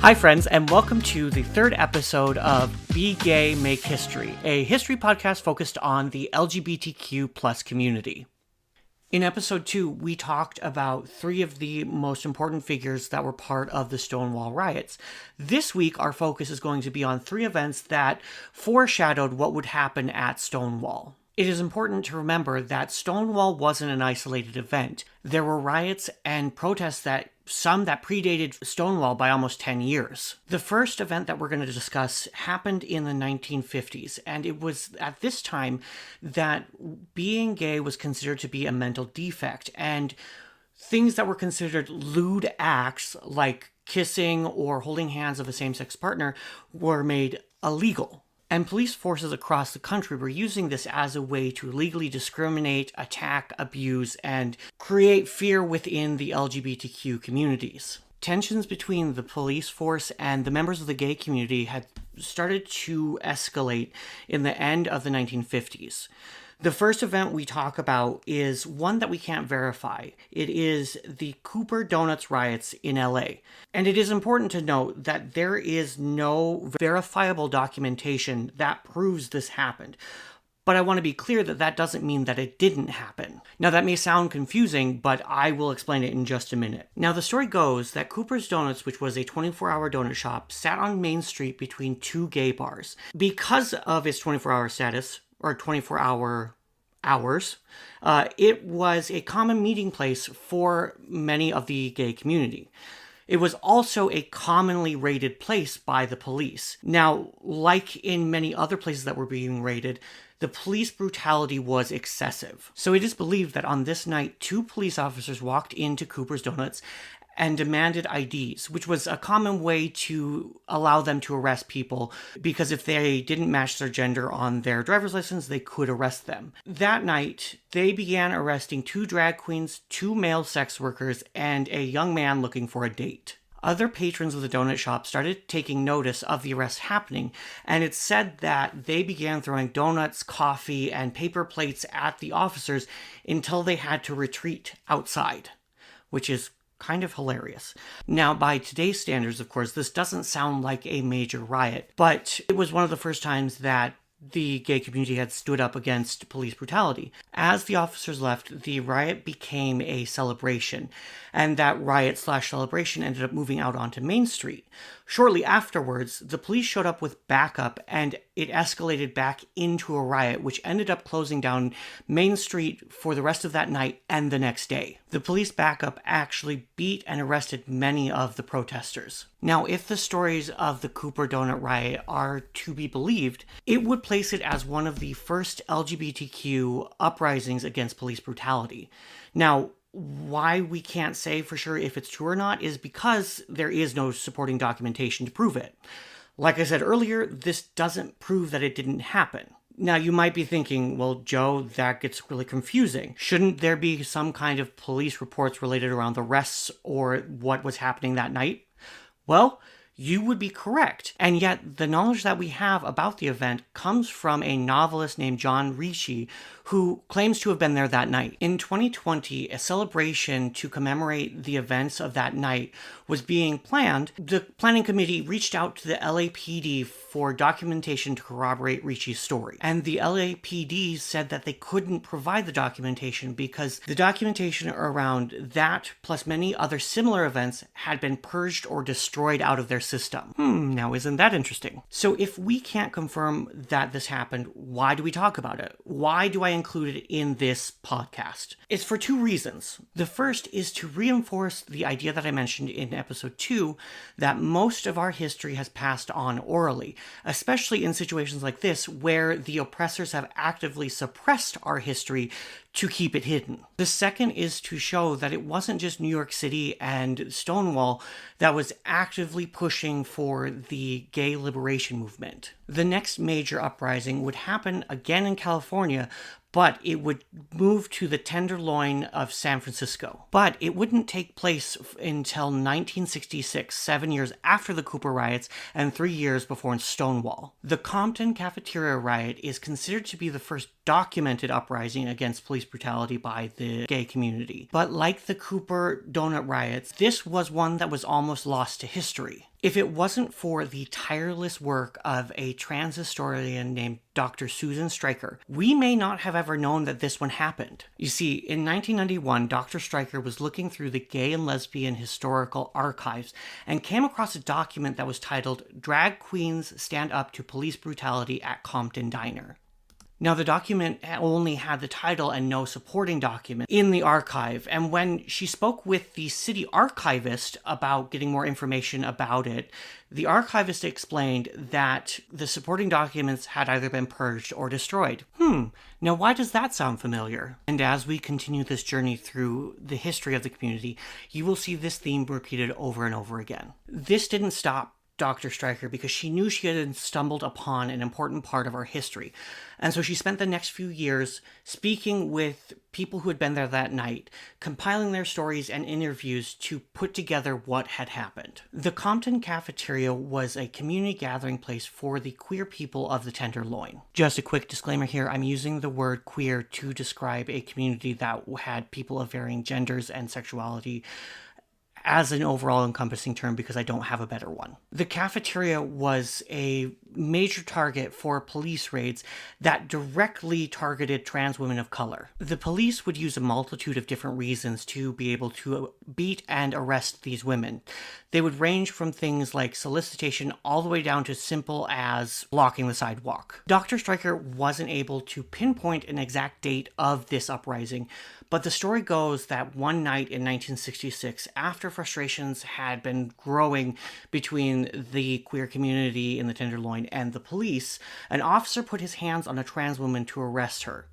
Hi, friends, and welcome to the third episode of Be Gay, Make History, a history podcast focused on the LGBTQ plus community. In episode 2, we talked about 3 of the most important figures that were part of the Stonewall Riots. This week, our focus is going to be on 3 events that foreshadowed what would happen at Stonewall. It is important to remember that Stonewall wasn't an isolated event. There were riots and protests that predated Stonewall by almost 10 years. The first event that we're going to discuss happened in the 1950s, and it was at this time that being gay was considered to be a mental defect, and things that were considered lewd acts, like kissing or holding hands of a same-sex partner, were made illegal. And police forces across the country were using this as a way to legally discriminate, attack, abuse, and create fear within the LGBTQ communities. Tensions between the police force and the members of the gay community had started to escalate in the end of the 1950s. The first event we talk about is one that we can't verify. It is the Cooper Do-Nut Riots in LA. And it is important to note that there is no verifiable documentation that proves this happened. But I want to be clear that that doesn't mean that it didn't happen. Now, that may sound confusing, but I will explain it in just a minute. Now, the story goes that Cooper's Donuts, which was a 24-hour donut shop, sat on Main Street between 2 gay bars. Because of its 24-hour status, or 24-hour hours, it was a common meeting place for many of the gay community. It was also a commonly raided place by the police. Now, like in many other places that were being raided, the police brutality was excessive. So it is believed that on this night, 2 police officers walked into Cooper's Donuts and demanded IDs, which was a common way to allow them to arrest people, because if they didn't match their gender on their driver's license, they could arrest them. That night, they began arresting 2 drag queens, 2 male sex workers, and a young man looking for a date. Other patrons of the donut shop started taking notice of the arrest happening, and it's said that they began throwing donuts, coffee, and paper plates at the officers until they had to retreat outside, which is kind of hilarious. Now, by today's standards, of course, this doesn't sound like a major riot, but it was one of the first times that the gay community had stood up against police brutality. As the officers left, the riot became a celebration, and that riot/celebration ended up moving out onto Main Street. Shortly afterwards, the police showed up with backup, and it escalated back into a riot, which ended up closing down Main Street for the rest of that night and the next day. The police backup actually beat and arrested many of the protesters. Now, if the stories of the Cooper Do-Nut Riot are to be believed, it would place it as one of the first LGBTQ uprisings against police brutality. Now, why we can't say for sure if it's true or not is because there is no supporting documentation to prove it. Like I said earlier, this doesn't prove that it didn't happen. Now, you might be thinking, well, Joe, that gets really confusing. Shouldn't there be some kind of police reports related around the arrests or what was happening that night? Well, you would be correct. And yet, the knowledge that we have about the event comes from a novelist named John Ricci, who claims to have been there that night. In 2020, a celebration to commemorate the events of that night was being planned. The planning committee reached out to the LAPD for documentation to corroborate Ricci's story. And the LAPD said that they couldn't provide the documentation because the documentation around that, plus many other similar events, had been purged or destroyed out of their system. Now isn't that interesting? So if we can't confirm that this happened, why do we talk about it? Why do I include it in this podcast? It's for 2 reasons. The first is to reinforce the idea that I mentioned in episode 2, that most of our history has passed on orally, especially in situations like this where the oppressors have actively suppressed our history to keep it hidden. The second is to show that it wasn't just New York City and Stonewall that was actively pushing for the gay liberation movement. The next major uprising would happen again in California, but it would move to the Tenderloin of San Francisco. But it wouldn't take place until 1966, 7 years after the Cooper riots and 3 years before Stonewall. The Compton Cafeteria Riot is considered to be the first documented uprising against police brutality by the gay community. But like the Cooper Do-Nut Riots, this was one that was almost lost to history. If it wasn't for the tireless work of a trans historian named Dr. Susan Stryker, we may not have ever known that this one happened. You see, in 1991, Dr. Stryker was looking through the gay and lesbian historical archives and came across a document that was titled "Drag Queens Stand Up to Police Brutality at Compton Diner." Now, the document only had the title and no supporting document in the archive, and when she spoke with the city archivist about getting more information about it, the archivist explained that the supporting documents had either been purged or destroyed. Now why does that sound familiar? And as we continue this journey through the history of the community, you will see this theme repeated over and over again. This didn't stop Dr. Stryker because she knew she had stumbled upon an important part of our history. And so she spent the next few years speaking with people who had been there that night, compiling their stories and interviews to put together what had happened. The Compton Cafeteria was a community gathering place for the queer people of the Tenderloin. Just a quick disclaimer here, I'm using the word queer to describe a community that had people of varying genders and sexuality as an overall encompassing term because I don't have a better one. The cafeteria was a major target for police raids that directly targeted trans women of color. The police would use a multitude of different reasons to be able to beat and arrest these women. They would range from things like solicitation all the way down to simple as blocking the sidewalk. Dr. Stryker wasn't able to pinpoint an exact date of this uprising, but the story goes that one night in 1966, after frustrations had been growing between the queer community in the Tenderloin and the police, an officer put his hands on a trans woman to arrest her.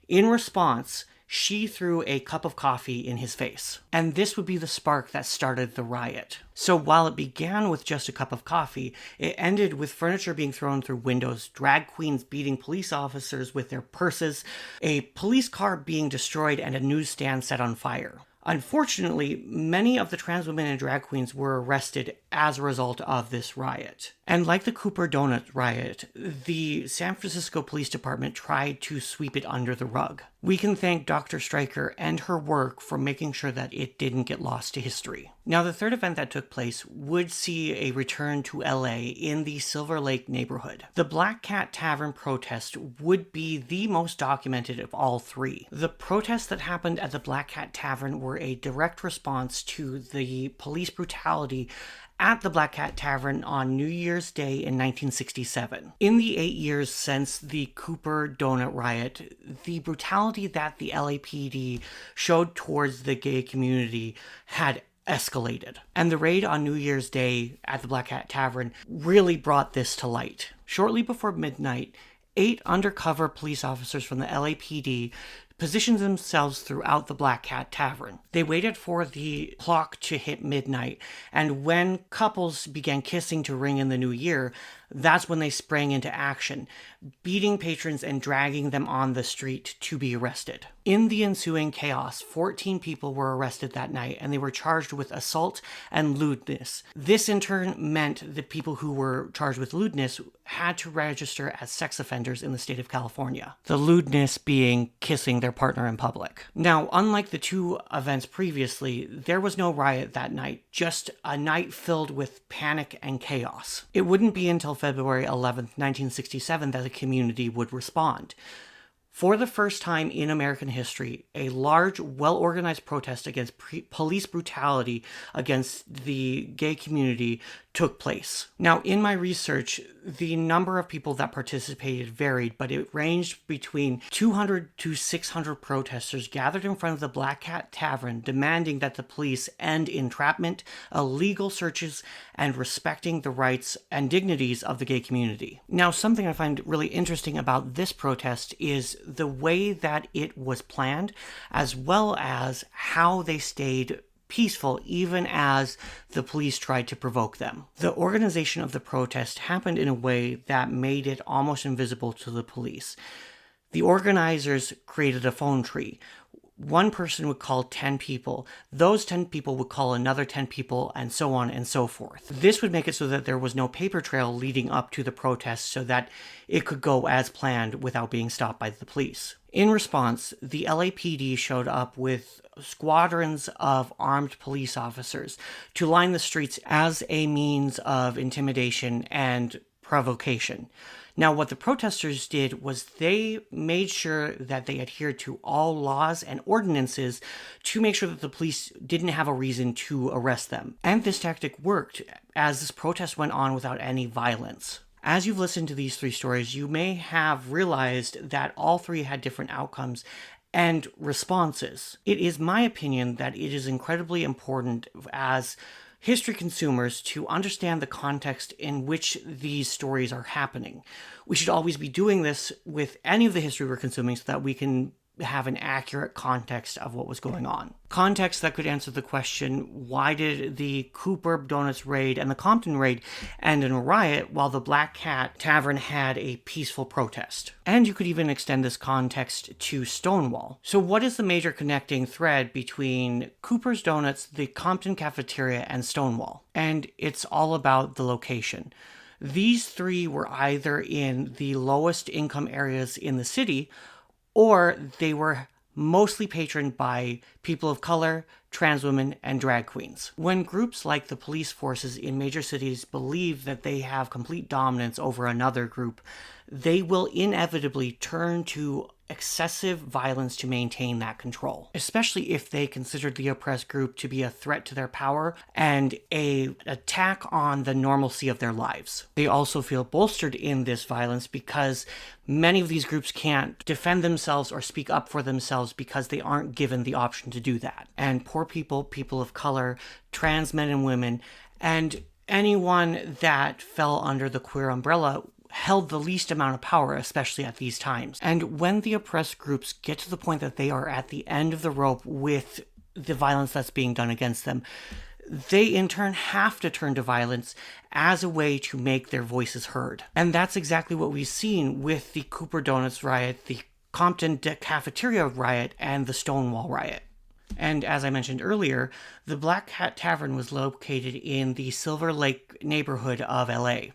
In response, she threw a cup of coffee in his face. And this would be the spark that started the riot. So while it began with just a cup of coffee, it ended with furniture being thrown through windows, drag queens beating police officers with their purses, a police car being destroyed, and a newsstand set on fire. Unfortunately, many of the trans women and drag queens were arrested as a result of this riot. And like the Cooper Do-Nut Riot, the San Francisco Police Department tried to sweep it under the rug. We can thank Dr. Stryker and her work for making sure that it didn't get lost to history. Now, the third event that took place would see a return to LA in the Silver Lake neighborhood. The Black Cat Tavern Protest would be the most documented of all three. The protests that happened at the Black Cat Tavern were a direct response to the police brutality at the Black Cat Tavern on New Year's Day in 1967. In the 8 years since the Cooper Do-Nut Riot, the brutality that the LAPD showed towards the gay community had escalated. And the raid on New Year's Day at the Black Cat Tavern really brought this to light. Shortly before midnight, 8 undercover police officers from the LAPD positioned themselves throughout the Black Cat Tavern. They waited for the clock to hit midnight, and when couples began kissing to ring in the new year, that's when they sprang into action, beating patrons and dragging them on the street to be arrested. In the ensuing chaos, 14 people were arrested that night, and they were charged with assault and lewdness. This in turn meant that people who were charged with lewdness had to register as sex offenders in the state of California. The lewdness being kissing their partner in public. Now, unlike the two events previously, there was no riot that night, just a night filled with panic and chaos. It wouldn't be until February 11th, 1967 that the community would respond. For the first time in American history, a large, well-organized protest against police brutality against the gay community took place. Now, in my research, the number of people that participated varied, but it ranged between 200 to 600 protesters gathered in front of the Black Cat Tavern, demanding that the police end entrapment, illegal searches, and respecting the rights and dignities of the gay community. Now, something I find really interesting about this protest is the way that it was planned, as well as how they stayed peaceful even as the police tried to provoke them. The organization of the protest happened in a way that made it almost invisible to the police. The organizers created a phone tree one person would call 10 people. Those 10 people would call another 10 people, and so on and so forth. This would make it so that there was no paper trail leading up to the protest so that it could go as planned without being stopped by the police. In response, the LAPD showed up with squadrons of armed police officers to line the streets as a means of intimidation and provocation. Now, what the protesters did was they made sure that they adhered to all laws and ordinances to make sure that the police didn't have a reason to arrest them. And this tactic worked, as this protest went on without any violence. As you've listened to these three stories, you may have realized that all three had different outcomes and responses. It is my opinion that it is incredibly important as history consumers to understand the context in which these stories are happening. We should always be doing this with any of the history we're consuming so that we can have an accurate context of what was going on. Context that could answer the question, why did the Cooper Do-Nut raid and the Compton raid end in a riot while the Black Cat Tavern had a peaceful protest? And you could even extend this context to Stonewall. So what is the major connecting thread between Cooper's Donuts, the Compton Cafeteria, and Stonewall? And it's all about the location. These three were either in the lowest income areas in the city, or they were mostly patroned by people of color, trans women, and drag queens. When groups like the police forces in major cities believe that they have complete dominance over another group, they will inevitably turn to excessive violence to maintain that control, especially if they consider the oppressed group to be a threat to their power and an attack on the normalcy of their lives. They also feel bolstered in this violence because many of these groups can't defend themselves or speak up for themselves because they aren't given the option to do that. And poor people, people of color, trans men and women, and anyone that fell under the queer umbrella held the least amount of power, especially at these times. And when the oppressed groups get to the point that they are at the end of the rope with the violence that's being done against them, they in turn have to turn to violence as a way to make their voices heard. And that's exactly what we've seen with the Cooper Do-Nut Riot, the Compton Cafeteria Riot, and the Stonewall Riot. And as I mentioned earlier, the Black Cat Tavern was located in the Silver Lake neighborhood of LA.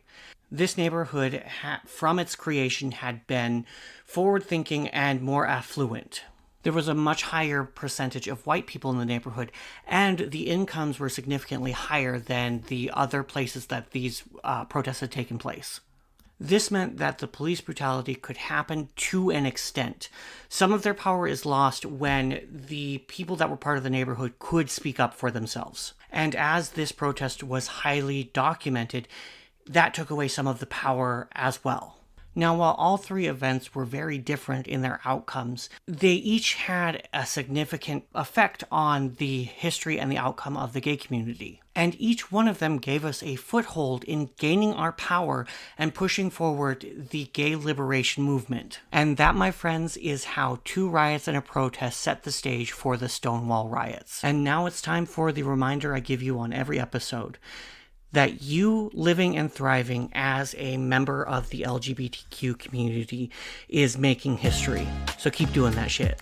This neighborhood, from its creation, had been forward-thinking and more affluent. There was a much higher percentage of white people in the neighborhood, and the incomes were significantly higher than the other places that these protests had taken place. This meant that the police brutality could happen to an extent. Some of their power is lost when the people that were part of the neighborhood could speak up for themselves. And as this protest was highly documented, that took away some of the power as well. Now, while all three events were very different in their outcomes, they each had a significant effect on the history and the outcome of the gay community. And each one of them gave us a foothold in gaining our power and pushing forward the gay liberation movement. And that, my friends, is how two riots and a protest set the stage for the Stonewall Riots. And now it's time for the reminder I give you on every episode, that you living and thriving as a member of the LGBTQ community is making history. So keep doing that shit.